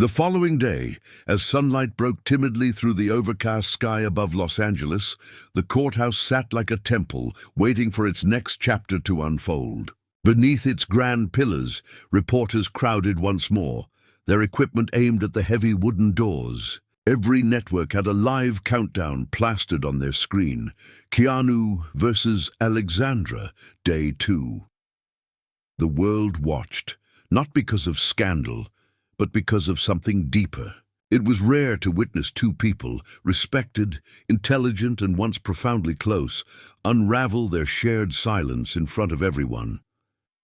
The following day, as sunlight broke timidly through the overcast sky above Los Angeles, the courthouse sat like a temple, waiting for its next chapter to unfold. Beneath its grand pillars, reporters crowded once more, their equipment aimed at the heavy wooden doors. Every network had a live countdown plastered on their screen. Keanu versus Alexandra, Day 2. The world watched, not because of scandal, but because of something deeper. It was rare to witness two people, respected, intelligent, and once profoundly close, unravel their shared silence in front of everyone.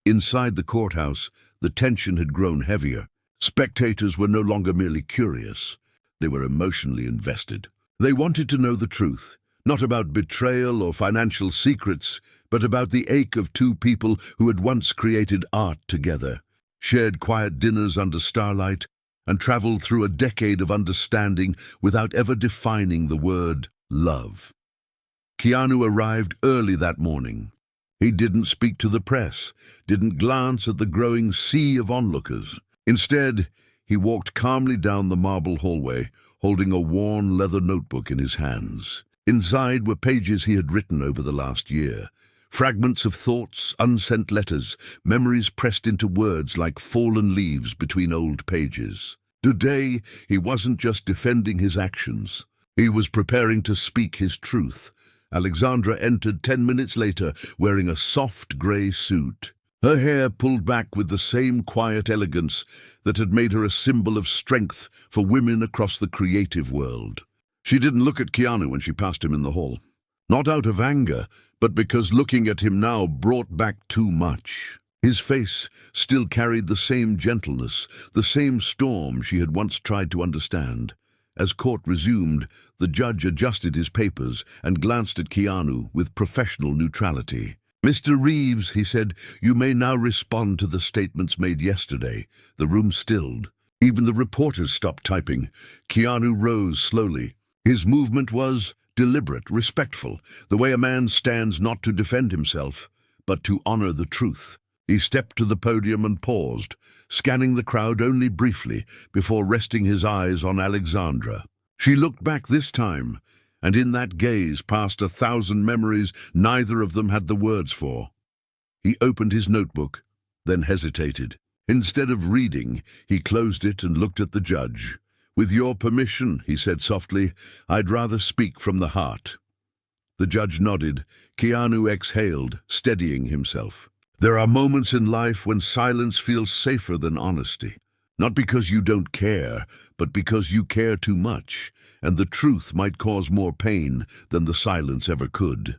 Inside the courthouse, the tension had grown heavier. Spectators were no longer merely curious. They were emotionally invested. They wanted to know the truth, not about betrayal or financial secrets, but about the ache of two people who had once created art together, shared quiet dinners under starlight, and traveled through a decade of understanding without ever defining the word love. Keanu arrived early that morning. He didn't speak to the press, didn't glance at the growing sea of onlookers. Instead, he walked calmly down the marble hallway, holding a worn leather notebook in his hands. Inside were pages he had written over the last year. Fragments of thoughts, unsent letters, memories pressed into words like fallen leaves between old pages. Today, he wasn't just defending his actions. He was preparing to speak his truth. Alexandra entered 10 minutes later, wearing a soft grey suit. Her hair pulled back with the same quiet elegance that had made her a symbol of strength for women across the creative world. She didn't look at Keanu when she passed him in the hall. Not out of anger, but because looking at him now brought back too much. His face still carried the same gentleness, the same storm she had once tried to understand. As court resumed, the judge adjusted his papers and glanced at Keanu with professional neutrality. "Mr. Reeves," he said, "you may now respond to the statements made yesterday." The room stilled. Even the reporters stopped typing. Keanu rose slowly. His movement was deliberate, respectful, the way a man stands not to defend himself, but to honor the truth. He stepped to the podium and paused, scanning the crowd only briefly before resting his eyes on Alexandra. She looked back this time, and in that gaze passed 1,000 memories neither of them had the words for. He opened his notebook, then hesitated. Instead of reading, he closed it and looked at the judge. "With your permission," he said softly, "I'd rather speak from the heart." The judge nodded. Keanu exhaled, steadying himself. There are moments in life when silence feels safer than honesty. Not because you don't care, but because you care too much, and the truth might cause more pain than the silence ever could.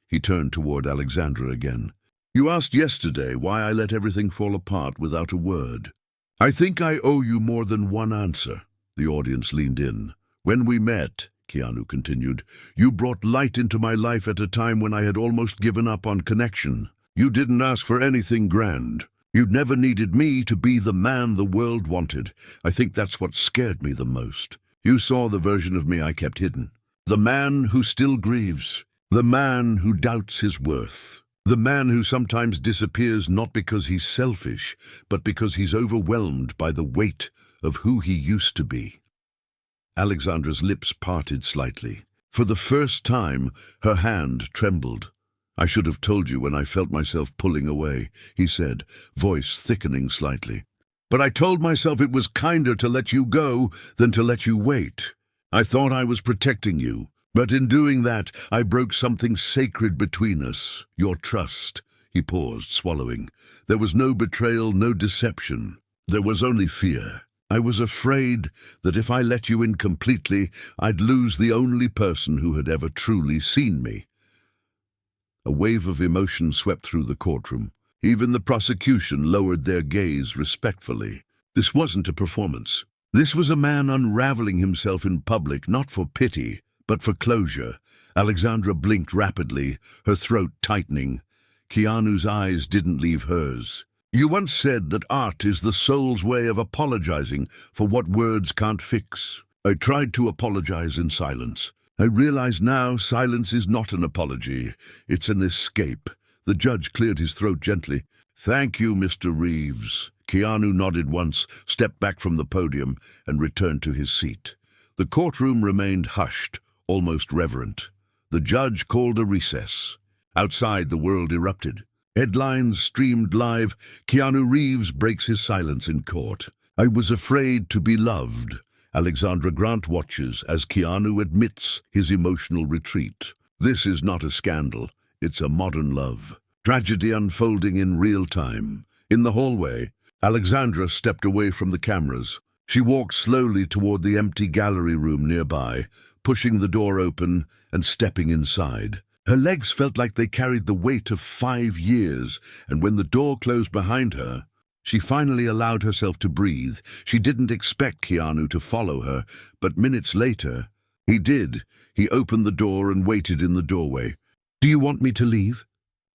He turned toward Alexandra again. "You asked yesterday why I let everything fall apart without a word. I think I owe you more than one answer." The audience leaned in. "When we met," Keanu continued, "you brought light into my life at a time when I had almost given up on connection. You didn't ask for anything grand. You never needed me to be the man the world wanted. I think that's what scared me the most. You saw the version of me I kept hidden. The man who still grieves. The man who doubts his worth. The man who sometimes disappears not because he's selfish, but because he's overwhelmed by the weight of who he used to be." Alexandra's lips parted slightly. For the first time, her hand trembled. "I should have told you when I felt myself pulling away," he said, voice thickening slightly. "But I told myself it was kinder to let you go than to let you wait. I thought I was protecting you, but in doing that, I broke something sacred between us, your trust." He paused, swallowing. "There was no betrayal, no deception. There was only fear. I was afraid that if I let you in completely, I'd lose the only person who had ever truly seen me." A wave of emotion swept through the courtroom. Even the prosecution lowered their gaze respectfully. This wasn't a performance. This was a man unraveling himself in public, not for pity, but for closure. Alexandra blinked rapidly, her throat tightening. Keanu's eyes didn't leave hers. "You once said that art is the soul's way of apologizing for what words can't fix. I tried to apologize in silence. I realize now silence is not an apology, it's an escape." The judge cleared his throat gently. Thank you, Mr. Reeves. Keanu nodded once, stepped back from the podium, and returned to his seat. The courtroom remained hushed, almost reverent. The judge called a recess. Outside, the world erupted. Headlines streamed live. Keanu Reeves breaks his silence in court. I was afraid to be loved. Alexandra Grant watches as Keanu admits his emotional retreat. This is not a scandal. It's a modern love. Tragedy unfolding in real time. In the hallway, Alexandra stepped away from the cameras. She walked slowly toward the empty gallery room nearby, pushing the door open and stepping inside. Her legs felt like they carried the weight of 5 years, and when the door closed behind her, she finally allowed herself to breathe. She didn't expect Keanu to follow her, but minutes later, he did. He opened the door and waited in the doorway. "Do you want me to leave?"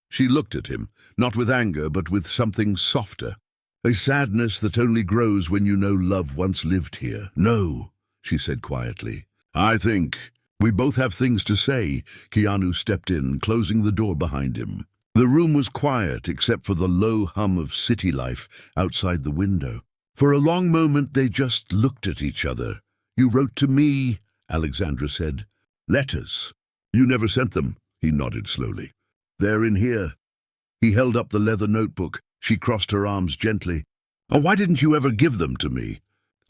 She looked at him, not with anger, but with something softer. A sadness that only grows when you know love once lived here. "No," she said quietly. "I think we both have things to say." Keanu stepped in, closing the door behind him. The room was quiet except for the low hum of city life outside the window. For a long moment they just looked at each other. "You wrote to me," Alexandra said. "Letters. You never sent them," he nodded slowly. "They're in here." He held up the leather notebook. She crossed her arms gently. "Oh, why didn't you ever give them to me?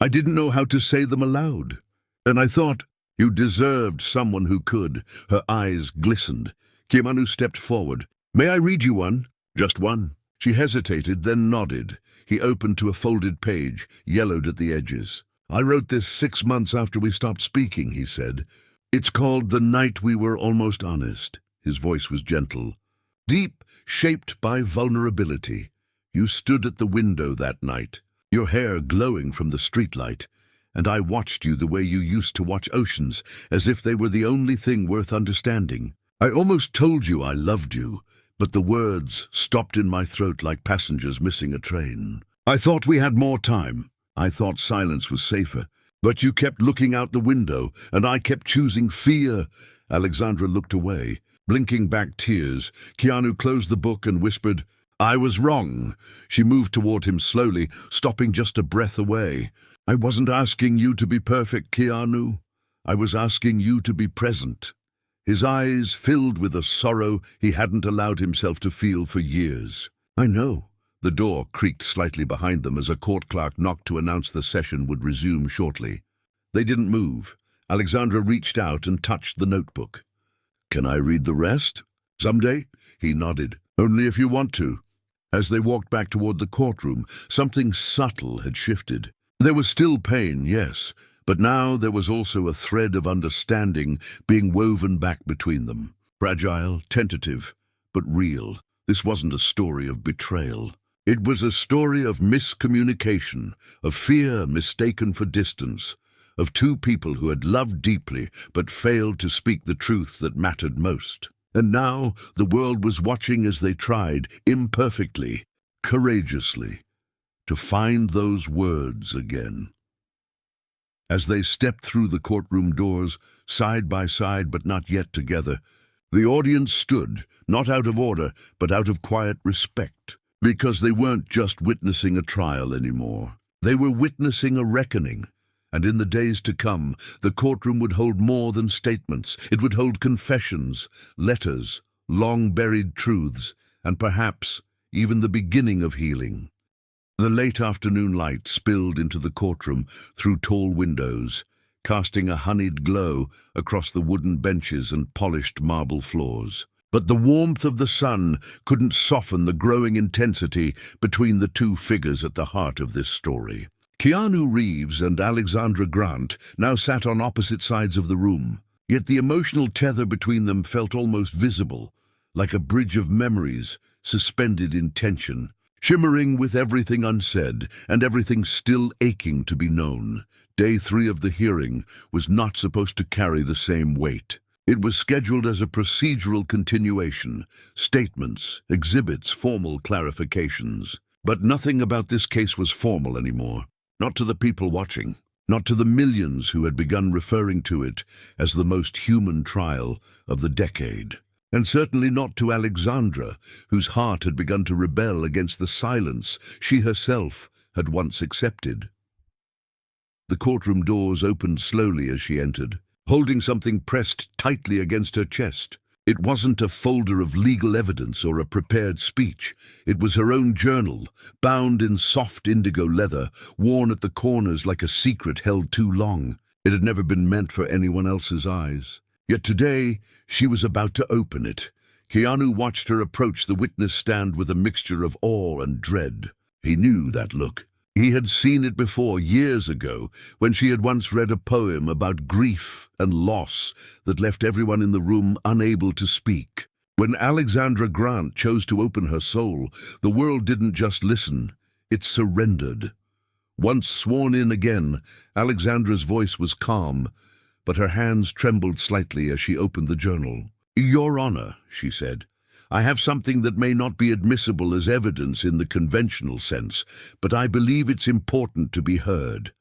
I didn't know how to say them aloud. And I thought you deserved someone who could." Her eyes glistened. Keanu stepped forward. "May I read you one?" "Just one." She hesitated, then nodded. He opened to a folded page, yellowed at the edges. "I wrote this 6 months after we stopped speaking," he said. "It's called The Night We Were Almost Honest." His voice was gentle, deep, shaped by vulnerability. "You stood at the window that night, your hair glowing from the streetlight, and I watched you the way you used to watch oceans, as if they were the only thing worth understanding. I almost told you I loved you, but the words stopped in my throat like passengers missing a train. I thought we had more time. I thought silence was safer. But you kept looking out the window, and I kept choosing fear." Alexandra looked away, blinking back tears. Keanu closed the book and whispered, "I was wrong." She moved toward him slowly, stopping just a breath away. "I wasn't asking you to be perfect, Keanu. I was asking you to be present." His eyes filled with a sorrow he hadn't allowed himself to feel for years. "I know." The door creaked slightly behind them as a court clerk knocked to announce the session would resume shortly. They didn't move. Alexandra reached out and touched the notebook. "Can I read the rest?" "Someday?" He nodded. "Only if you want to." As they walked back toward the courtroom, something subtle had shifted. There was still pain, yes, but now there was also a thread of understanding being woven back between them. Fragile, tentative, but real. This wasn't a story of betrayal. It was a story of miscommunication, of fear mistaken for distance, of two people who had loved deeply but failed to speak the truth that mattered most. And now the world was watching as they tried, imperfectly, courageously, to find those words again. As they stepped through the courtroom doors, side by side but not yet together, the audience stood, not out of order, but out of quiet respect, because they weren't just witnessing a trial anymore. They were witnessing a reckoning. And in the days to come, the courtroom would hold more than statements. It would hold confessions, letters, long-buried truths, and perhaps even the beginning of healing. The late afternoon light spilled into the courtroom through tall windows, casting a honeyed glow across the wooden benches and polished marble floors. But the warmth of the sun couldn't soften the growing intensity between the two figures at the heart of this story. Keanu Reeves and Alexandra Grant now sat on opposite sides of the room, yet the emotional tether between them felt almost visible, like a bridge of memories suspended in tension, shimmering with everything unsaid and everything still aching to be known. Day 3 of the hearing was not supposed to carry the same weight. It was scheduled as a procedural continuation, statements, exhibits, formal clarifications. But nothing about this case was formal anymore. Not to the people watching, not to the millions who had begun referring to it as the most human trial of the decade. And certainly not to Alexandra, whose heart had begun to rebel against the silence she herself had once accepted. The courtroom doors opened slowly as she entered, holding something pressed tightly against her chest. It wasn't a folder of legal evidence or a prepared speech. It was her own journal, bound in soft indigo leather, worn at the corners like a secret held too long. It had never been meant for anyone else's eyes. Yet today, she was about to open it. Keanu watched her approach the witness stand with a mixture of awe and dread. He knew that look. He had seen it before, years ago, when she had once read a poem about grief and loss that left everyone in the room unable to speak. When Alexandra Grant chose to open her soul, the world didn't just listen, it surrendered. Once sworn in again, Alexandra's voice was calm, but her hands trembled slightly as she opened the journal. "Your Honor," she said, "I have something that may not be admissible as evidence in the conventional sense, but I believe it's important to be heard."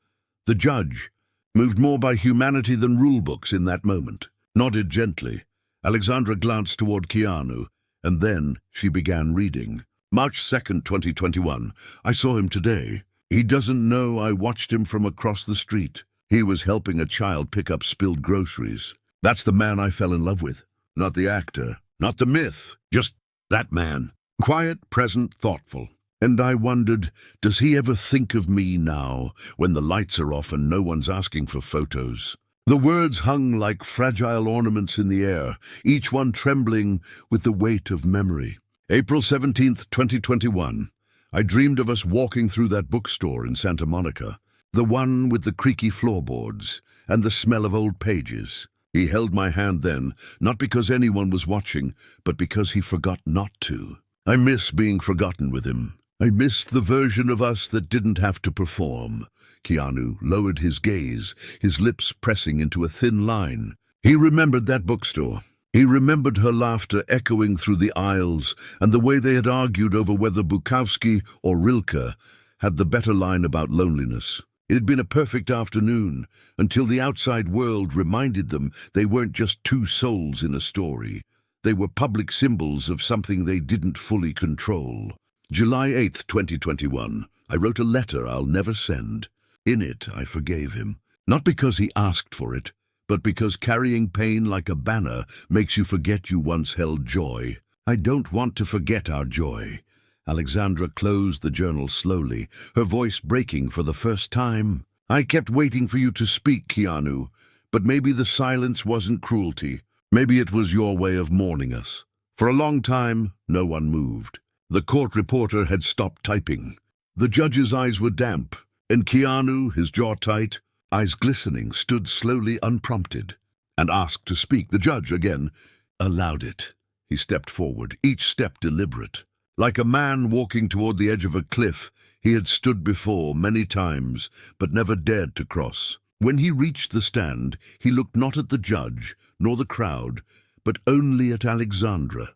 The judge, moved more by humanity than rulebooks in that moment, nodded gently. Alexandra glanced toward Keanu, and then she began reading. March 2nd, 2021. I saw him today. He doesn't know I watched him from across the street. He was helping a child pick up spilled groceries. That's the man I fell in love with. Not the actor. Not the myth, just that man. Quiet, present, thoughtful. And I wondered, does he ever think of me now, when the lights are off and no one's asking for photos? The words hung like fragile ornaments in the air, each one trembling with the weight of memory. April 17th, 2021. I dreamed of us walking through that bookstore in Santa Monica, the one with the creaky floorboards and the smell of old pages. He held my hand then, not because anyone was watching, but because he forgot not to. I miss being forgotten with him. I miss the version of us that didn't have to perform. Keanu lowered his gaze, his lips pressing into a thin line. He remembered that bookstore. He remembered her laughter echoing through the aisles and the way they had argued over whether Bukowski or Rilke had the better line about loneliness. It had been a perfect afternoon, until the outside world reminded them they weren't just two souls in a story. They were public symbols of something they didn't fully control. July 8th, 2021. I wrote a letter I'll never send. In it, I forgave him. Not because he asked for it, but because carrying pain like a banner makes you forget you once held joy. I don't want to forget our joy. Alexandra closed the journal slowly, her voice breaking for the first time. I kept waiting for you to speak, Keanu, but maybe the silence wasn't cruelty. Maybe it was your way of mourning us. For a long time, no one moved. The court reporter had stopped typing. The judge's eyes were damp, and Keanu, his jaw tight, eyes glistening, stood slowly unprompted, and asked to speak. The judge, again, allowed it. He stepped forward, each step deliberate. Like a man walking toward the edge of a cliff, he had stood before many times, but never dared to cross. When he reached the stand, he looked not at the judge, nor the crowd, but only at Alexandra.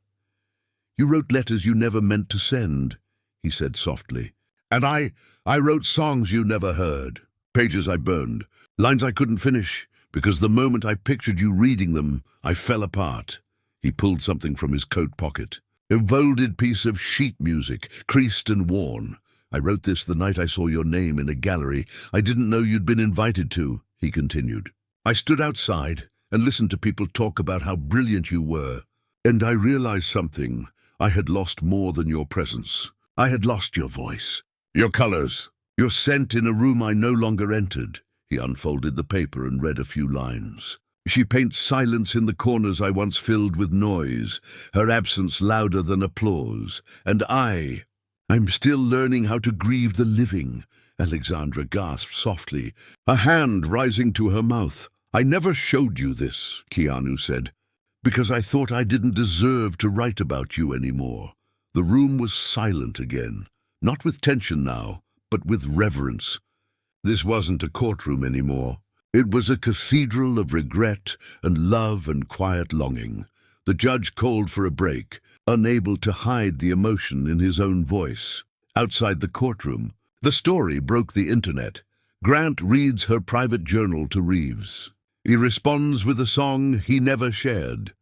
"You wrote letters you never meant to send," he said softly. "And I wrote songs you never heard, pages I burned, lines I couldn't finish, because the moment I pictured you reading them, I fell apart." He pulled something from his coat pocket. A folded piece of sheet music, creased and worn. "I wrote this the night I saw your name in a gallery I didn't know you'd been invited to," he continued. "I stood outside and listened to people talk about how brilliant you were, and I realized something. I had lost more than your presence. I had lost your voice, your colors, your scent in a room I no longer entered." He unfolded the paper and read a few lines. "She paints silence in the corners I once filled with noise, her absence louder than applause. And I'm still learning how to grieve the living," Alexandra gasped softly, a hand rising to her mouth. "I never showed you this," Keanu said, "because I thought I didn't deserve to write about you anymore." The room was silent again, not with tension now, but with reverence. This wasn't a courtroom anymore. It was a cathedral of regret and love and quiet longing. The judge called for a break, unable to hide the emotion in his own voice. Outside the courtroom, the story broke the internet. Grant reads her private journal to Reeves. He responds with a song he never shared.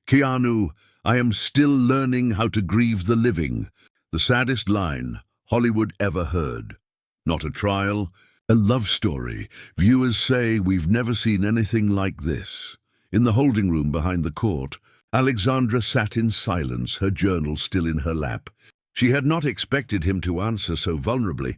"Keanu, I am still learning how to grieve the living. The saddest line Hollywood ever heard. Not a trial, a love story. Viewers say we've never seen anything like this. In the holding room behind the court, Alexandra sat in silence, her journal still in her lap. She had not expected him to answer so vulnerably.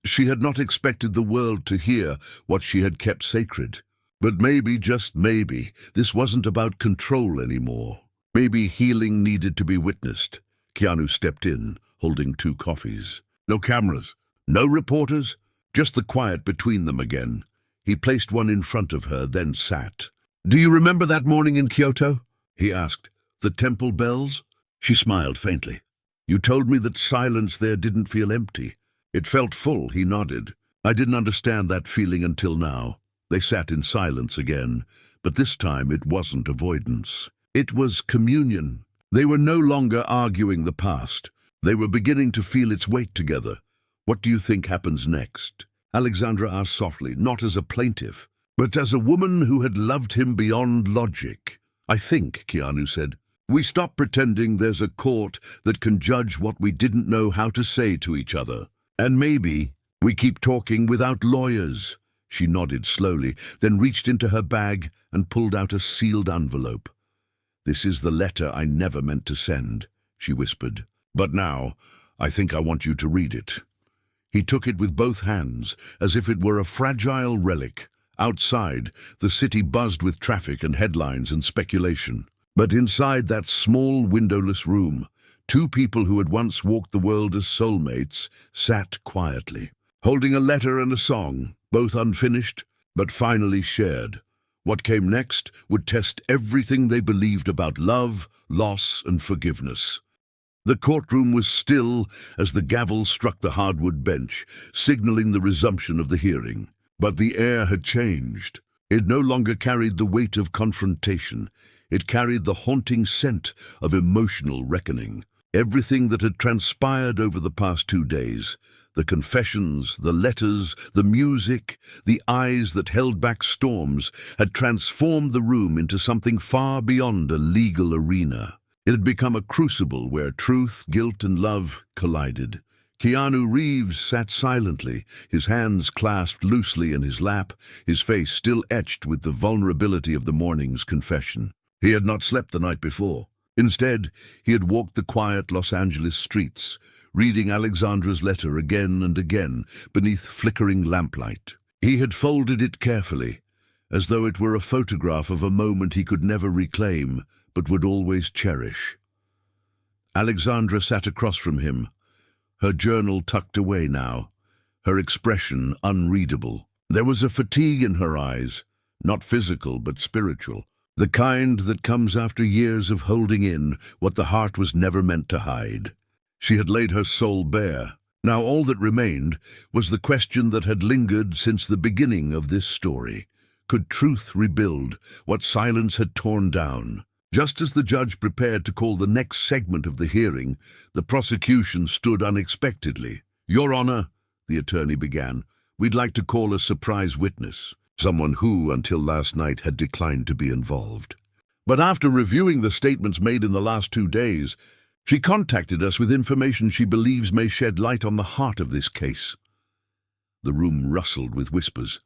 She had not expected the world to hear what she had kept sacred. But maybe, just maybe, this wasn't about control anymore. Maybe healing needed to be witnessed. Keanu stepped in, holding 2 coffees. No cameras, no reporters, just the quiet between them again. He placed one in front of her, then sat. "Do you remember that morning in Kyoto?" he asked. "The temple bells?" She smiled faintly. "You told me that silence there didn't feel empty. It felt full," he nodded. "I didn't understand that feeling until now." They sat in silence again, but this time it wasn't avoidance. It was communion. They were no longer arguing the past. They were beginning to feel its weight together. "What do you think happens next?" Alexandra asked softly, not as a plaintiff, but as a woman who had loved him beyond logic. "I think," Keanu said, "we stop pretending there's a court that can judge what we didn't know how to say to each other. And maybe we keep talking without lawyers." She nodded slowly, then reached into her bag and pulled out a sealed envelope. "This is the letter I never meant to send," she whispered. "But now, I think I want you to read it." He took it with both hands, as if it were a fragile relic. Outside, the city buzzed with traffic and headlines and speculation. But inside that small, windowless room, 2 people who had once walked the world as soulmates sat quietly, holding a letter and a song, both unfinished, but finally shared. What came next would test everything they believed about love, loss, and forgiveness. The courtroom was still as the gavel struck the hardwood bench, signaling the resumption of the hearing. But the air had changed. It no longer carried the weight of confrontation. It carried the haunting scent of emotional reckoning. Everything that had transpired over the past 2 days, the confessions, the letters, the music, the eyes that held back storms, had transformed the room into something far beyond a legal arena. It had become a crucible where truth, guilt, and love collided. Keanu Reeves sat silently, his hands clasped loosely in his lap, his face still etched with the vulnerability of the morning's confession. He had not slept the night before. Instead, he had walked the quiet Los Angeles streets, reading Alexandra's letter again and again beneath flickering lamplight. He had folded it carefully, as though it were a photograph of a moment he could never reclaim, but would always cherish. Alexandra sat across from him, her journal tucked away now, her expression unreadable. There was a fatigue in her eyes, not physical but spiritual, the kind that comes after years of holding in what the heart was never meant to hide. She had laid her soul bare. Now all that remained was the question that had lingered since the beginning of this story. Could truth rebuild what silence had torn down? Just as the judge prepared to call the next segment of the hearing, the prosecution stood unexpectedly. "Your Honor," the attorney began, "we'd like to call a surprise witness, someone who, until last night, had declined to be involved. But after reviewing the statements made in the last 2 days, she contacted us with information she believes may shed light on the heart of this case." The room rustled with whispers.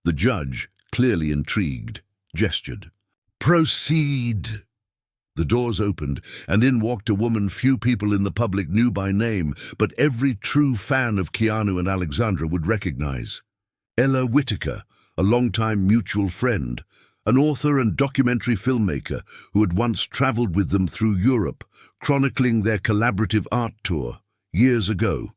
The judge, clearly intrigued, gestured. "Proceed." The doors opened, and in walked a woman few people in the public knew by name, but every true fan of Keanu and Alexandra would recognize. Ella Whitaker, a longtime mutual friend, an author and documentary filmmaker who had once traveled with them through Europe, chronicling their collaborative art tour years ago.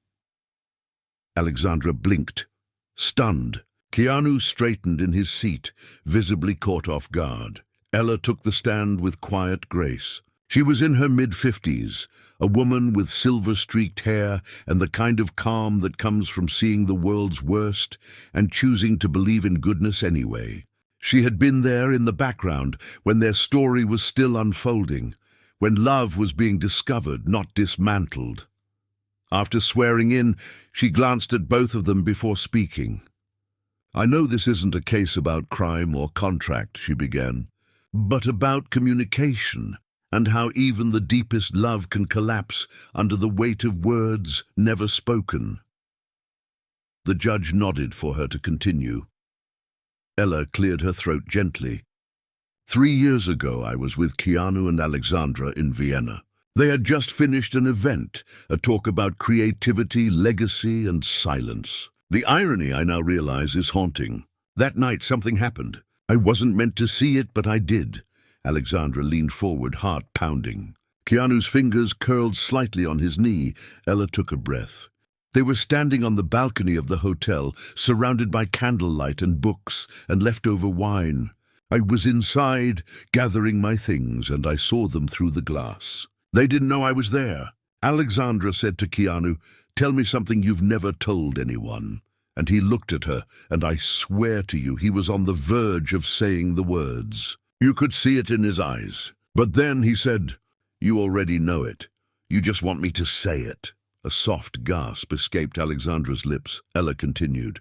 Alexandra blinked, stunned. Keanu straightened in his seat, visibly caught off guard. Ella took the stand with quiet grace. She was in her mid-50s, a woman with silver-streaked hair and the kind of calm that comes from seeing the world's worst and choosing to believe in goodness anyway. She had been there in the background when their story was still unfolding, when love was being discovered, not dismantled. After swearing in, she glanced at both of them before speaking. "I know this isn't a case about crime or contract," she began, "but about communication." and how even the deepest love can collapse under the weight of words never spoken. The judge nodded for her to continue. Ella cleared her throat gently. 3 years ago, I was with Keanu and Alexandra in Vienna. They had just finished an event, a talk about creativity, legacy, and silence. The irony, I now realize, is haunting. That night, something happened. I wasn't meant to see it, but I did. Alexandra leaned forward, heart pounding. Keanu's fingers curled slightly on his knee. Ella took a breath. They were standing on the balcony of the hotel, surrounded by candlelight and books and leftover wine. I was inside, gathering my things, and I saw them through the glass. They didn't know I was there. Alexandra said to Keanu, "Tell me something you've never told anyone." And he looked at her, and I swear to you, he was on the verge of saying the words. You could see it in his eyes. But then he said, "You already know it. You just want me to say it." A soft gasp escaped Alexandra's lips. Ella continued.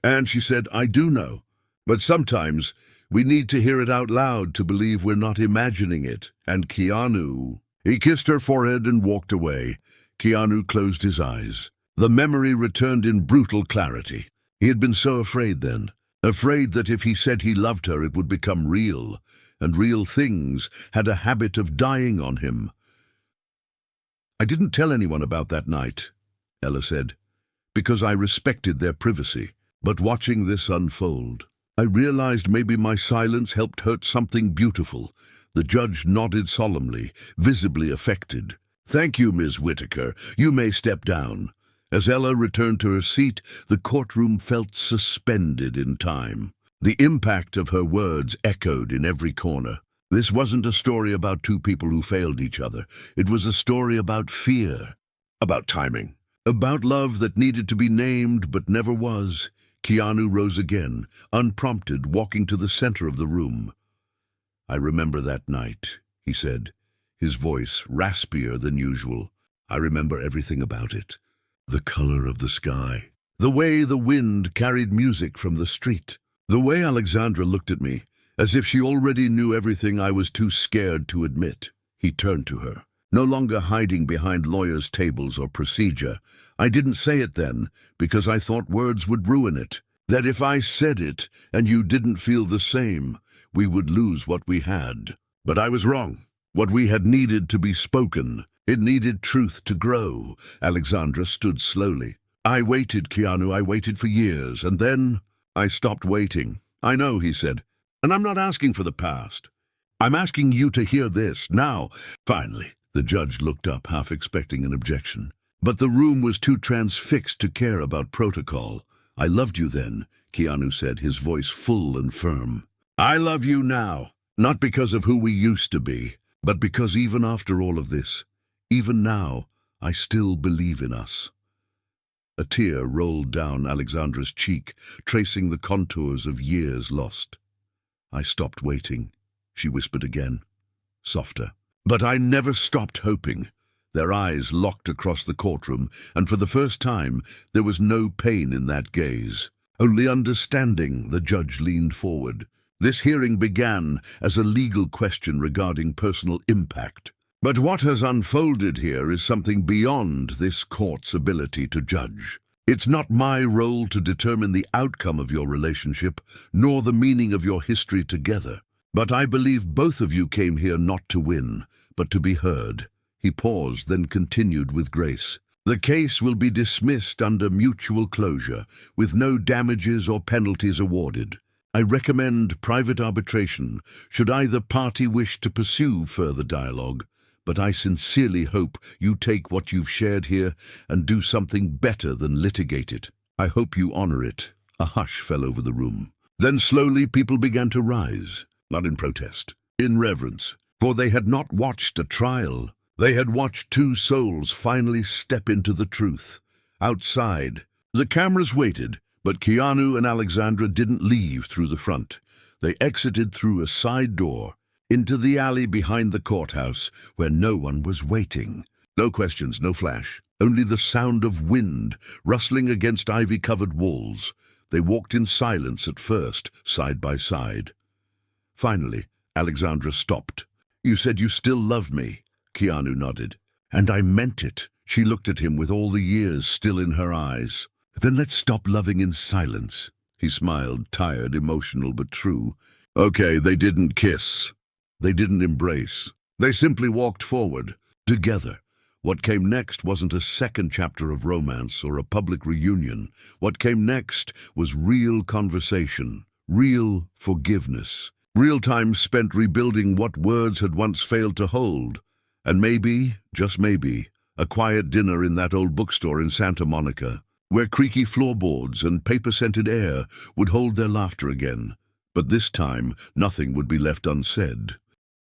And she said, "I do know, but sometimes we need to hear it out loud to believe we're not imagining it." And Keanu... He kissed her forehead and walked away. Keanu closed his eyes. The memory returned in brutal clarity. He had been so afraid then, afraid that if he said he loved her it would become real, and real things had a habit of dying on him. "I didn't tell anyone about that night," Ella said, "because I respected their privacy. But watching this unfold, I realized maybe my silence helped hurt something beautiful." The judge nodded solemnly, visibly affected. "Thank you, Ms. Whitaker. You may step down." As Ella returned to her seat, the courtroom felt suspended in time. The impact of her words echoed in every corner. This wasn't a story about two people who failed each other. It was a story about fear, about timing, about love that needed to be named but never was. Keanu rose again, unprompted, walking to the center of the room. "I remember that night," he said, his voice raspier than usual. "I remember everything about it. The color of the sky, the way the wind carried music from the street, the way Alexandra looked at me, as if she already knew everything I was too scared to admit." He turned to her, no longer hiding behind lawyers' tables or procedure. "I didn't say it then, because I thought words would ruin it. That if I said it and you didn't feel the same, we would lose what we had. But I was wrong. What we had needed to be spoken. It needed truth to grow." Alexandra stood slowly. "I waited, Keanu, I waited for years, and then I stopped waiting." "I know," he said, "and I'm not asking for the past. I'm asking you to hear this, now." Finally, the judge looked up, half expecting an objection. But the room was too transfixed to care about protocol. "I loved you then," Keanu said, his voice full and firm. "I love you now, not because of who we used to be, but because even after all of this, even now, I still believe in us." A tear rolled down Alexandra's cheek, tracing the contours of years lost. "I stopped waiting," she whispered again, softer. "But I never stopped hoping." Their eyes locked across the courtroom, and for the first time, there was no pain in that gaze. Only understanding. The judge leaned forward. This hearing began as a legal question regarding personal impact. But what has unfolded here is something beyond this court's ability to judge. It's not my role to determine the outcome of your relationship, nor the meaning of your history together. But I believe both of you came here not to win, but to be heard. He paused, then continued with grace. "The case will be dismissed under mutual closure, with no damages or penalties awarded. I recommend private arbitration, should either party wish to pursue further dialogue. But I sincerely hope you take what you've shared here and do something better than litigate it. I hope you honor it." A hush fell over the room. Then slowly people began to rise, not in protest, in reverence, for they had not watched a trial. They had watched two souls finally step into the truth. Outside, the cameras waited, but Keanu and Alexandra didn't leave through the front. They exited through a side door, into the alley behind the courthouse, where no one was waiting. No questions, no flash, only the sound of wind rustling against ivy-covered walls. They walked in silence at first, side by side. Finally, Alexandra stopped. You said you still love me. Keanu nodded. And I meant it. She looked at him with all the years still in her eyes. Then let's stop loving in silence. He smiled, tired, emotional, but true. Okay, they didn't kiss. They didn't embrace. They simply walked forward, together. What came next wasn't a second chapter of romance or a public reunion. What came next was real conversation, real forgiveness, real time spent rebuilding what words had once failed to hold. And maybe, just maybe, a quiet dinner in that old bookstore in Santa Monica, where creaky floorboards and paper-scented air would hold their laughter again. But this time, nothing would be left unsaid.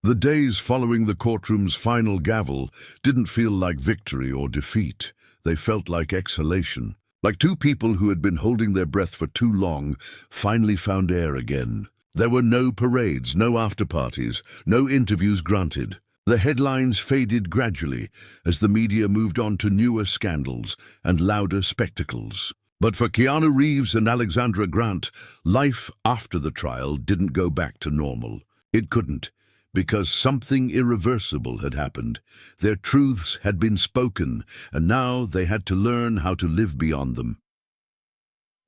The days following the courtroom's final gavel didn't feel like victory or defeat. They felt like exhalation, like two people who had been holding their breath for too long finally found air again. There were no parades, no after-parties, no interviews granted. The headlines faded gradually as the media moved on to newer scandals and louder spectacles. But for Keanu Reeves and Alexandra Grant, life after the trial didn't go back to normal. It couldn't, because something irreversible had happened. Their truths had been spoken, and now they had to learn how to live beyond them.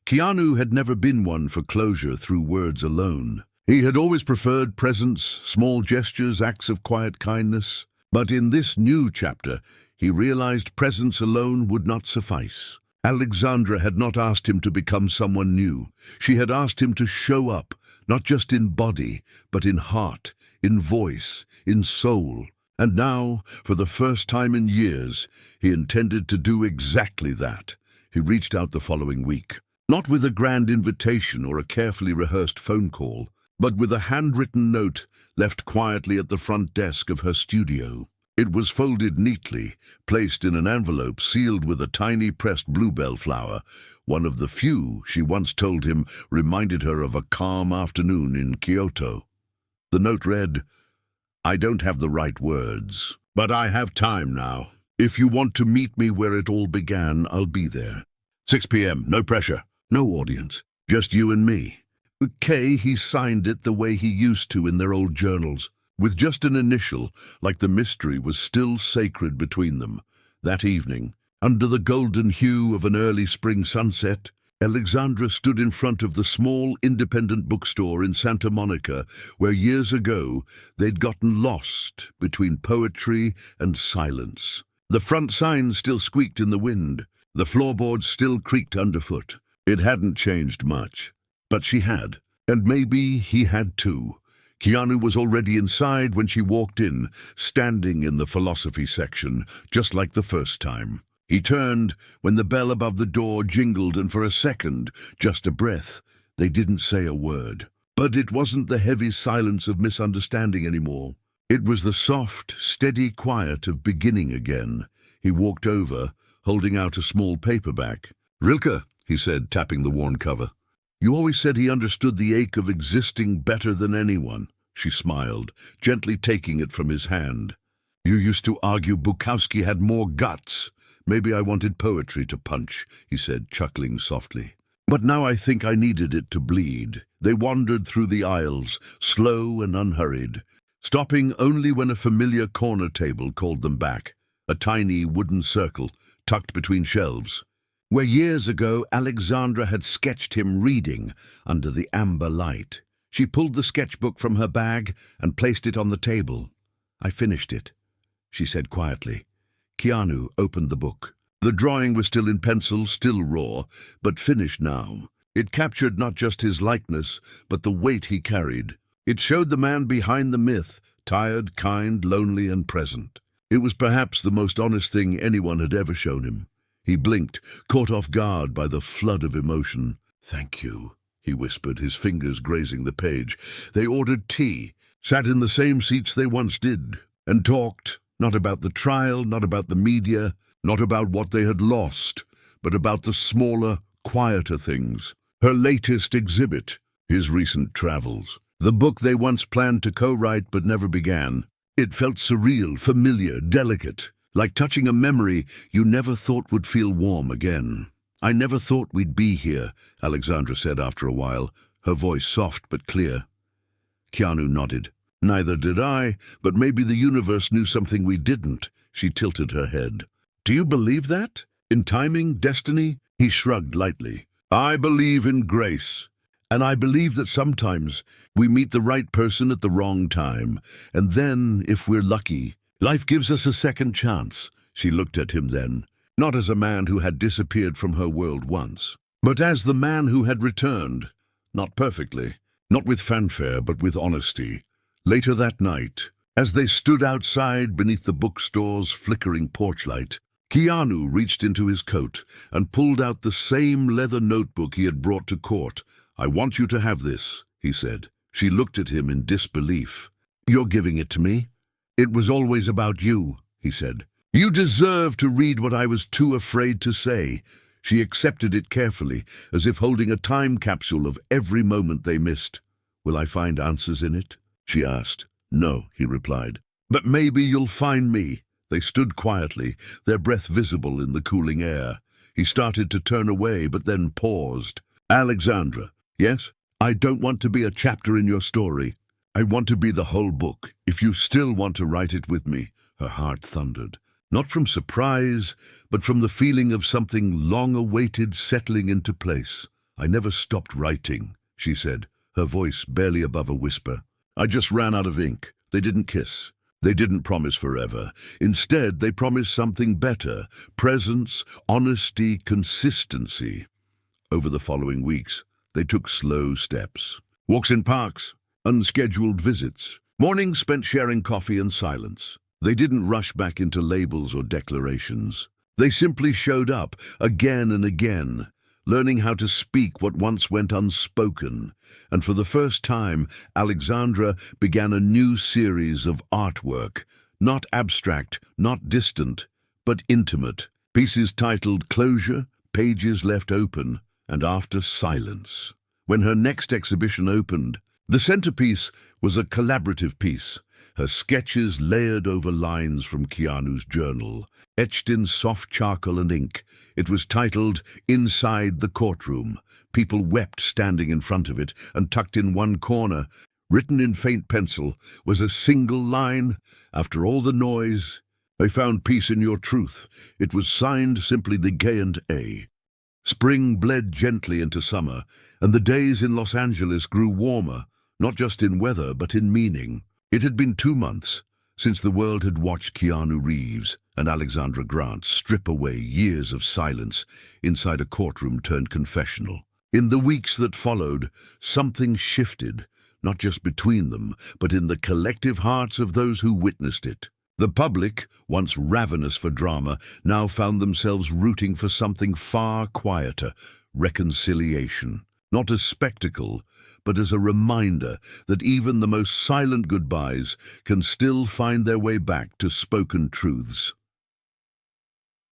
Keanu had never been one for closure through words alone. He had always preferred presence, small gestures, acts of quiet kindness. But in this new chapter, he realized presence alone would not suffice. Alexandra had not asked him to become someone new. She had asked him to show up, not just in body, but in heart, in voice, in soul. And now, for the first time in years, he intended to do exactly that. He reached out the following week, not with a grand invitation or a carefully rehearsed phone call, but with a handwritten note left quietly at the front desk of her studio. It was folded neatly, placed in an envelope sealed with a tiny pressed bluebell flower, one of the few, she once told him, reminded her of a calm afternoon in Kyoto. The note read, "I don't have the right words, but I have time now. If you want to meet me where it all began, I'll be there. 6 p.m., no pressure, no audience, just you and me." Kay, he signed it the way he used to in their old journals, with just an initial, like the mystery was still sacred between them. That evening, under the golden hue of an early spring sunset, Alexandra stood in front of the small independent bookstore in Santa Monica, where years ago they'd gotten lost between poetry and silence. The front sign still squeaked in the wind. The floorboards still creaked underfoot. It hadn't changed much. But she had, and maybe he had too. Keanu was already inside when she walked in, standing in the philosophy section, just like the first time. He turned when the bell above the door jingled, and for a second, just a breath, they didn't say a word. But it wasn't the heavy silence of misunderstanding anymore. It was the soft, steady quiet of beginning again. He walked over, holding out a small paperback. "Rilke," he said, tapping the worn cover. "You always said he understood the ache of existing better than anyone." She smiled, gently taking it from his hand. "You used to argue Bukowski had more guts. Maybe I wanted poetry to punch," he said, chuckling softly. "But now I think I needed it to bleed." They wandered through the aisles, slow and unhurried, stopping only when a familiar corner table called them back, a tiny wooden circle tucked between shelves, where years ago Alexandra had sketched him reading under the amber light. She pulled the sketchbook from her bag and placed it on the table. "I finished it," she said quietly. Keanu opened the book. The drawing was still in pencil, still raw, but finished now. It captured not just his likeness, but the weight he carried. It showed the man behind the myth, tired, kind, lonely, and present. It was perhaps the most honest thing anyone had ever shown him. He blinked, caught off guard by the flood of emotion. "Thank you," he whispered, his fingers grazing the page. They ordered tea, sat in the same seats they once did, and talked, not about the trial, not about the media, not about what they had lost, but about the smaller, quieter things. Her latest exhibit, his recent travels, the book they once planned to co-write but never began. It felt surreal, familiar, delicate, like touching a memory you never thought would feel warm again. "I never thought we'd be here," Alexandra said after a while, her voice soft but clear. Keanu nodded. Neither did I, but maybe the universe knew something we didn't. She tilted her head. Do you believe that? In timing, destiny? He shrugged lightly. I believe in grace. And I believe that sometimes we meet the right person at the wrong time. And then, if we're lucky, life gives us a second chance. She looked at him then, not as a man who had disappeared from her world once, but as the man who had returned. Not perfectly, not with fanfare, but with honesty. Later that night, as they stood outside beneath the bookstore's flickering porch light, Keanu reached into his coat and pulled out the same leather notebook he had brought to court. I want you to have this, he said. She looked at him in disbelief. You're giving it to me? It was always about you, he said. You deserve to read what I was too afraid to say. She accepted it carefully, as if holding a time capsule of every moment they missed. Will I find answers in it? She asked. No, he replied. But maybe you'll find me. They stood quietly, their breath visible in the cooling air. He started to turn away, but then paused. Alexandra. Yes? I don't want to be a chapter in your story. I want to be the whole book, if you still want to write it with me. Her heart thundered. Not from surprise, but from the feeling of something long-awaited settling into place. I never stopped writing, she said, her voice barely above a whisper. I just ran out of ink. They didn't kiss. They didn't promise forever. Instead, they promised something better. Presence, honesty, consistency. Over the following weeks, they took slow steps. Walks in parks, unscheduled visits, mornings spent sharing coffee and silence. They didn't rush back into labels or declarations. They simply showed up, again and again, learning how to speak what once went unspoken. And for the first time, Alexandra began a new series of artwork, not abstract, not distant, but intimate. Pieces titled Closure, Pages Left Open, and After Silence. When her next exhibition opened, the centerpiece was a collaborative piece, her sketches layered over lines from Keanu's journal, etched in soft charcoal and ink. It was titled Inside the Courtroom. People wept standing in front of it, and tucked in one corner, written in faint pencil, was a single line. After all the noise, I found peace in your truth. It was signed simply the Gayant A. Spring bled gently into summer, and the days in Los Angeles grew warmer, not just in weather, but in meaning. It had been 2 months since the world had watched Keanu Reeves and Alexandra Grant strip away years of silence inside a courtroom turned confessional. In the weeks that followed, something shifted, not just between them, but in the collective hearts of those who witnessed it. The public, once ravenous for drama, now found themselves rooting for something far quieter, reconciliation. Not as spectacle, but as a reminder that even the most silent goodbyes can still find their way back to spoken truths.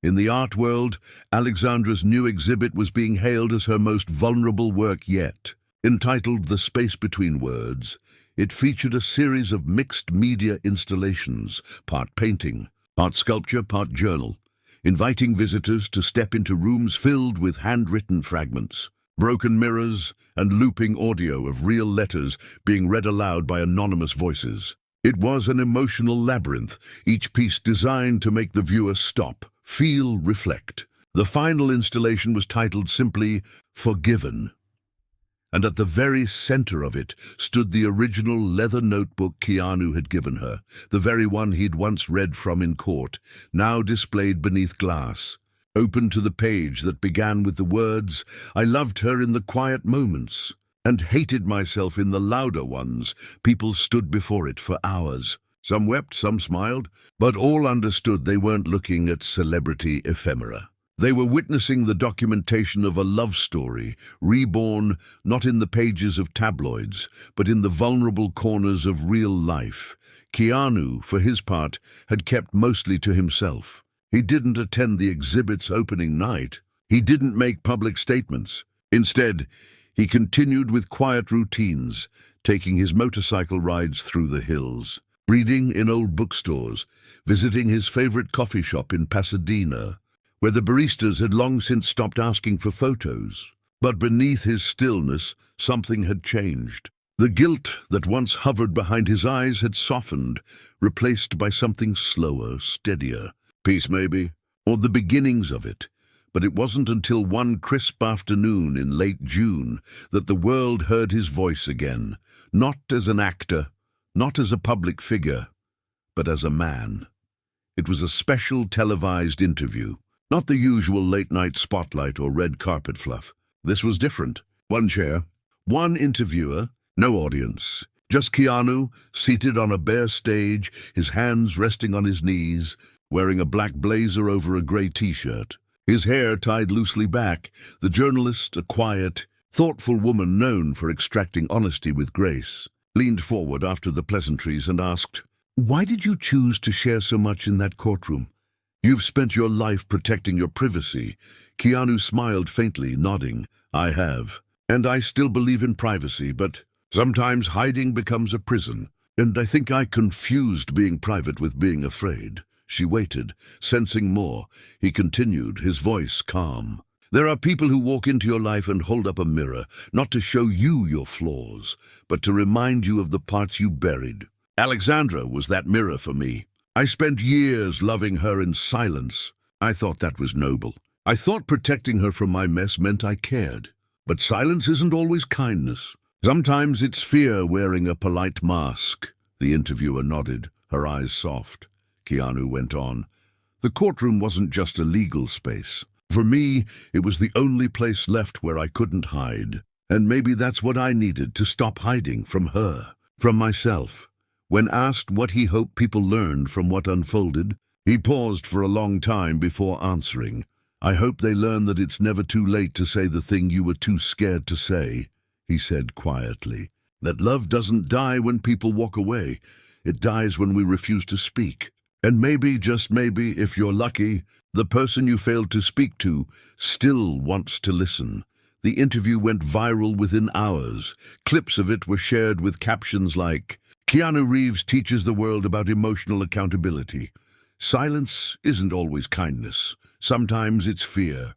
In the art world, Alexandra's new exhibit was being hailed as her most vulnerable work yet. Entitled The Space Between Words, it featured a series of mixed media installations, part painting, part sculpture, part journal, inviting visitors to step into rooms filled with handwritten fragments, broken mirrors, and looping audio of real letters being read aloud by anonymous voices. It was an emotional labyrinth, each piece designed to make the viewer stop, feel, reflect. The final installation was titled simply Forgiven. And at the very center of it stood the original leather notebook Keanu had given her, the very one he'd once read from in court, now displayed beneath glass. Open to the page that began with the words, I loved her in the quiet moments and hated myself in the louder ones. People stood before it for hours. Some wept, some smiled, but all understood they weren't looking at celebrity ephemera. They were witnessing the documentation of a love story, reborn not in the pages of tabloids, but in the vulnerable corners of real life. Keanu, for his part, had kept mostly to himself. He didn't attend the exhibit's opening night. He didn't make public statements. Instead, he continued with quiet routines, taking his motorcycle rides through the hills, reading in old bookstores, visiting his favorite coffee shop in Pasadena, where the baristas had long since stopped asking for photos. But beneath his stillness, something had changed. The guilt that once hovered behind his eyes had softened, replaced by something slower, steadier. Peace, maybe, or the beginnings of it. But it wasn't until one crisp afternoon in late June that the world heard his voice again, not as an actor, not as a public figure, but as a man. It was a special televised interview, not the usual late-night spotlight or red carpet fluff. This was different. One chair, one interviewer, no audience. Just Keanu, seated on a bare stage, his hands resting on his knees, wearing a black blazer over a grey t-shirt. His hair tied loosely back, the journalist, a quiet, thoughtful woman known for extracting honesty with grace, leaned forward after the pleasantries and asked, "Why did you choose to share so much in that courtroom? You've spent your life protecting your privacy." Keanu smiled faintly, nodding. "I have. And I still believe in privacy, but sometimes hiding becomes a prison. And I think I confused being private with being afraid." She waited, sensing more. He continued, his voice calm. "There are people who walk into your life and hold up a mirror, not to show you your flaws, but to remind you of the parts you buried. Alexandra was that mirror for me. I spent years loving her in silence. I thought that was noble. I thought protecting her from my mess meant I cared. But silence isn't always kindness. Sometimes it's fear wearing a polite mask." The interviewer nodded, her eyes soft. Keanu went on. "The courtroom wasn't just a legal space. For me, it was the only place left where I couldn't hide. And maybe that's what I needed, to stop hiding from her, from myself." When asked what he hoped people learned from what unfolded, he paused for a long time before answering. "I hope they learn that it's never too late to say the thing you were too scared to say," he said quietly. "That love doesn't die when people walk away. It dies when we refuse to speak. And maybe, just maybe, if you're lucky, the person you failed to speak to still wants to listen." The interview went viral within hours. Clips of it were shared with captions like, "Keanu Reeves teaches the world about emotional accountability. Silence isn't always kindness. Sometimes it's fear.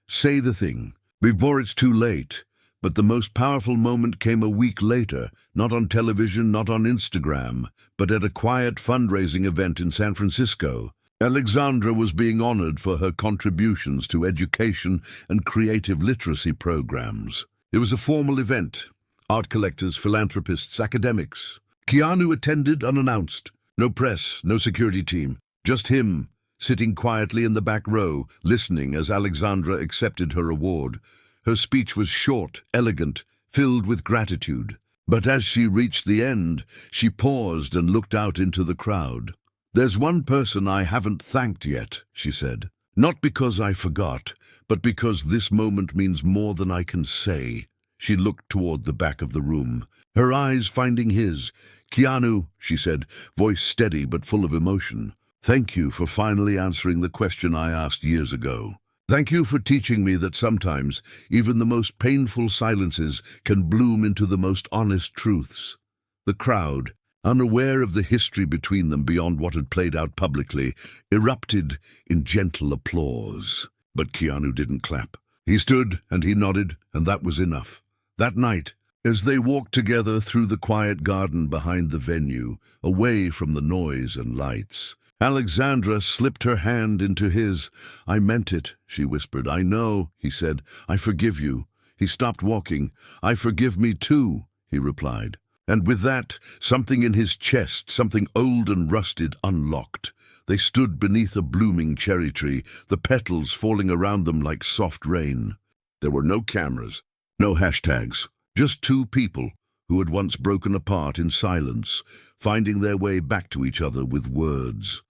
Say the thing before it's too late." But the most powerful moment came a week later, not on television, not on Instagram, but at a quiet fundraising event in San Francisco. Alexandra was being honored for her contributions to education and creative literacy programs. It was a formal event. Art collectors, philanthropists, academics. Keanu attended unannounced. No press, no security team. Just him, sitting quietly in the back row, listening as Alexandra accepted her award. Her speech was short, elegant, filled with gratitude. But as she reached the end, she paused and looked out into the crowd. "There's one person I haven't thanked yet," she said. "Not because I forgot, but because this moment means more than I can say." She looked toward the back of the room, her eyes finding his. "Keanu," she said, voice steady but full of emotion, "thank you for finally answering the question I asked years ago. Thank you for teaching me that sometimes even the most painful silences can bloom into the most honest truths." The crowd, unaware of the history between them beyond what had played out publicly, erupted in gentle applause. But Keanu didn't clap. He stood and he nodded, and that was enough. That night, as they walked together through the quiet garden behind the venue, away from the noise and lights, Alexandra slipped her hand into his. "I meant it," she whispered. "I know," he said. "I forgive you." He stopped walking. "I forgive me too," he replied. And with that, something in his chest, something old and rusted, unlocked. They stood beneath a blooming cherry tree, the petals falling around them like soft rain. There were no cameras, no hashtags, just two people who had once broken apart in silence, finding their way back to each other with words.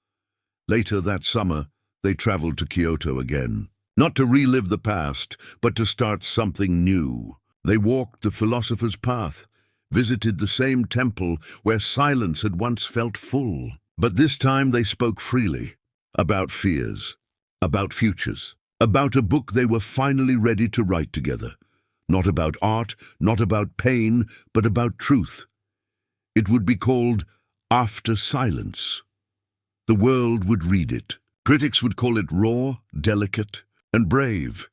Later that summer, they traveled to Kyoto again, not to relive the past, but to start something new. They walked the philosopher's path, visited the same temple where silence had once felt full. But this time they spoke freely, about fears, about futures, about a book they were finally ready to write together. Not about art, not about pain, but about truth. It would be called After Silence. The world would read it. Critics would call it raw, delicate, and brave.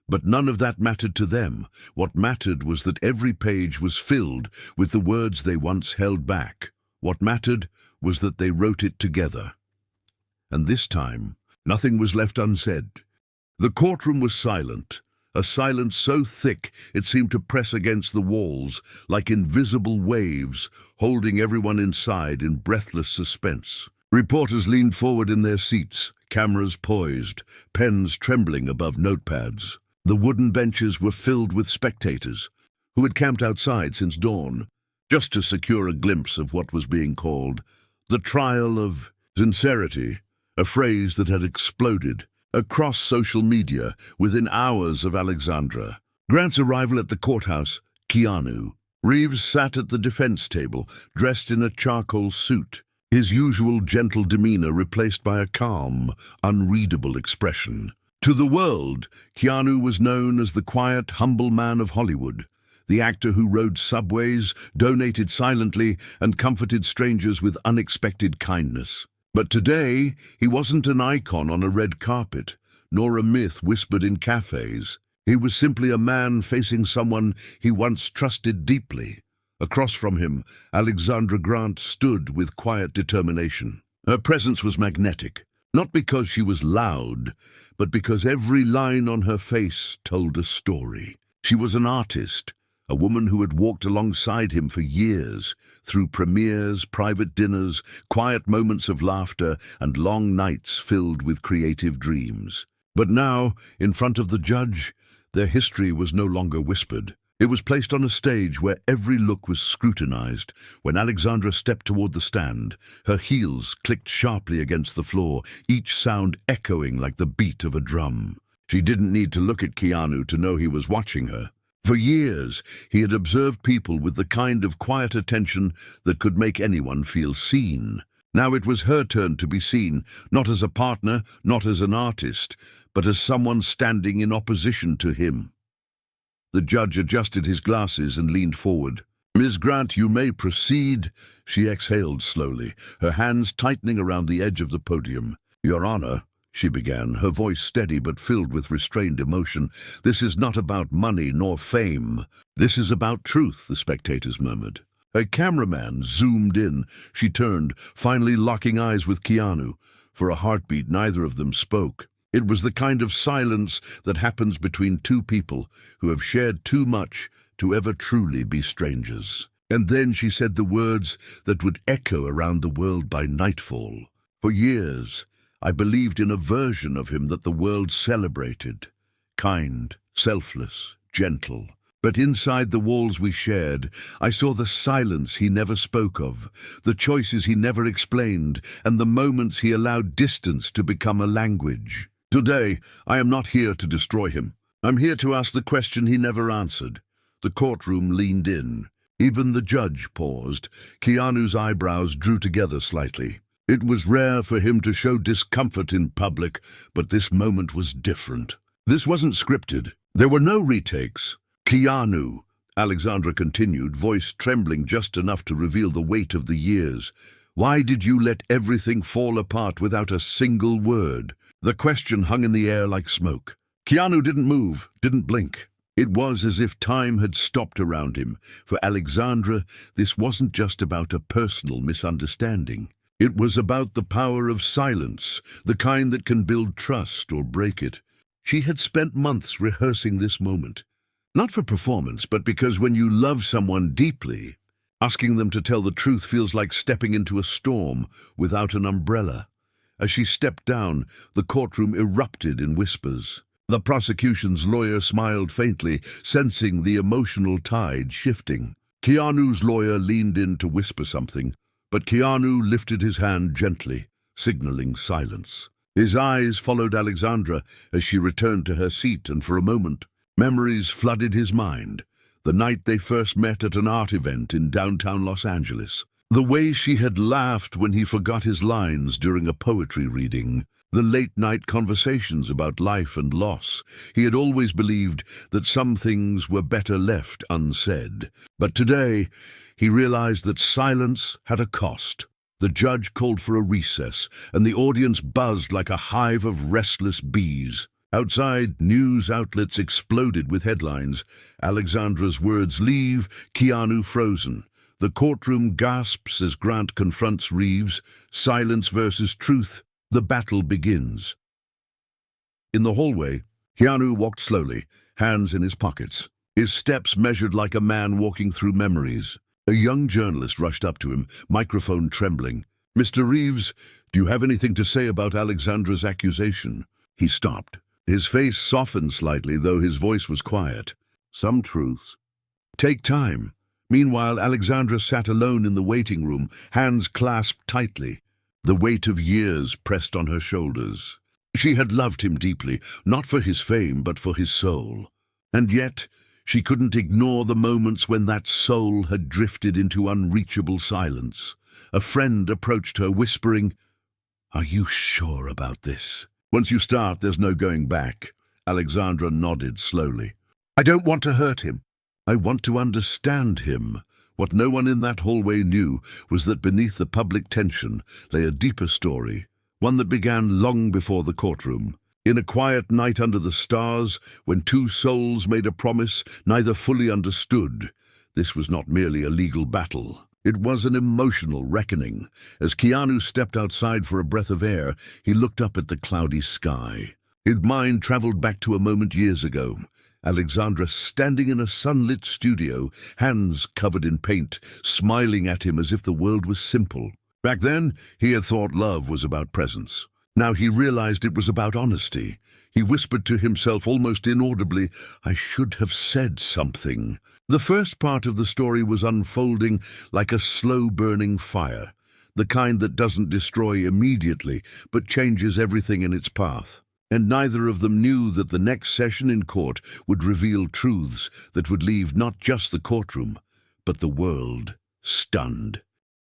But none of that mattered to them. What mattered was that every page was filled with the words they once held back. What mattered was that they wrote it together. And this time, nothing was left unsaid. The courtroom was silent, a silence so thick it seemed to press against the walls like invisible waves, holding everyone inside in breathless suspense. Reporters leaned forward in their seats, cameras poised, pens trembling above notepads. The wooden benches were filled with spectators, who had camped outside since dawn, just to secure a glimpse of what was being called the trial of sincerity, a phrase that had exploded across social media within hours of Alexandra. Grant's arrival at the courthouse, Keanu Reeves sat at the defense table, dressed in a charcoal suit, his usual gentle demeanor replaced by a calm, unreadable expression. To the world, Keanu was known as the quiet, humble man of Hollywood, the actor who rode subways, donated silently, and comforted strangers with unexpected kindness. But today, he wasn't an icon on a red carpet, nor a myth whispered in cafes. He was simply a man facing someone he once trusted deeply. Across from him, Alexandra Grant stood with quiet determination. Her presence was magnetic, not because she was loud, but because every line on her face told a story. She was an artist, a woman who had walked alongside him for years, through premieres, private dinners, quiet moments of laughter, and long nights filled with creative dreams. But now, in front of the judge, their history was no longer whispered. It was placed on a stage where every look was scrutinized. When Alexandra stepped toward the stand, her heels clicked sharply against the floor, each sound echoing like the beat of a drum. She didn't need to look at Keanu to know he was watching her. For years, he had observed people with the kind of quiet attention that could make anyone feel seen. Now it was her turn to be seen, not as a partner, not as an artist, but as someone standing in opposition to him. The judge adjusted his glasses and leaned forward. "Ms. Grant, you may proceed," she exhaled slowly, her hands tightening around the edge of the podium. "Your Honor," she began, her voice steady but filled with restrained emotion, "this is not about money nor fame. This is about truth," the spectators murmured. A cameraman zoomed in. She turned, finally locking eyes with Keanu. For a heartbeat, neither of them spoke. It was the kind of silence that happens between two people who have shared too much to ever truly be strangers. And then she said the words that would echo around the world by nightfall. "For years, I believed in a version of him that the world celebrated. Kind, selfless, gentle. But inside the walls we shared, I saw the silence he never spoke of, the choices he never explained, and the moments he allowed distance to become a language. Today, I am not here to destroy him. I'm here to ask the question he never answered." The courtroom leaned in. Even the judge paused. Keanu's eyebrows drew together slightly. It was rare for him to show discomfort in public, but this moment was different. This wasn't scripted. There were no retakes. "Keanu," Alexandra continued, voice trembling just enough to reveal the weight of the years, "why did you let everything fall apart without a single word?" The question hung in the air like smoke. Keanu didn't move, didn't blink. It was as if time had stopped around him. For Alexandra, this wasn't just about a personal misunderstanding. It was about the power of silence, the kind that can build trust or break it. She had spent months rehearsing this moment. Not for performance, but because when you love someone deeply, asking them to tell the truth feels like stepping into a storm without an umbrella. As she stepped down, the courtroom erupted in whispers. The prosecution's lawyer smiled faintly, sensing the emotional tide shifting. Keanu's lawyer leaned in to whisper something, but Keanu lifted his hand gently, signaling silence. His eyes followed Alexandra as she returned to her seat, and for a moment, memories flooded his mind. The night they first met at an art event in downtown Los Angeles. The way she had laughed when he forgot his lines during a poetry reading. The late-night conversations about life and loss. He had always believed that some things were better left unsaid. But today, he realized that silence had a cost. The judge called for a recess, and the audience buzzed like a hive of restless bees. Outside, news outlets exploded with headlines. Alexandra's words leave, Keanu frozen. The courtroom gasps as Grant confronts Reeves. Silence versus truth. The battle begins. In the hallway, Keanu walked slowly, hands in his pockets, his steps measured like a man walking through memories. A young journalist rushed up to him, microphone trembling. "Mr. Reeves, do you have anything to say about Alexandra's accusation?" He stopped. His face softened slightly, though his voice was quiet. "Some truths take time." Meanwhile, Alexandra sat alone in the waiting room, hands clasped tightly. The weight of years pressed on her shoulders. She had loved him deeply, not for his fame, but for his soul. And yet, she couldn't ignore the moments when that soul had drifted into unreachable silence. A friend approached her, whispering, "Are you sure about this? Once you start, there's no going back." Alexandra nodded slowly. "I don't want to hurt him. I want to understand him." What no one in that hallway knew was that beneath the public tension lay a deeper story, one that began long before the courtroom. In a quiet night under the stars, when two souls made a promise neither fully understood, this was not merely a legal battle. It was an emotional reckoning. As Keanu stepped outside for a breath of air, he looked up at the cloudy sky. His mind traveled back to a moment years ago. Alexandra standing in a sunlit studio, hands covered in paint, smiling at him as if the world was simple. Back then, he had thought love was about presence. Now he realized it was about honesty. He whispered to himself almost inaudibly, "I should have said something." The first part of the story was unfolding like a slow-burning fire, the kind that doesn't destroy immediately, but changes everything in its path. And neither of them knew that the next session in court would reveal truths that would leave not just the courtroom, but the world stunned.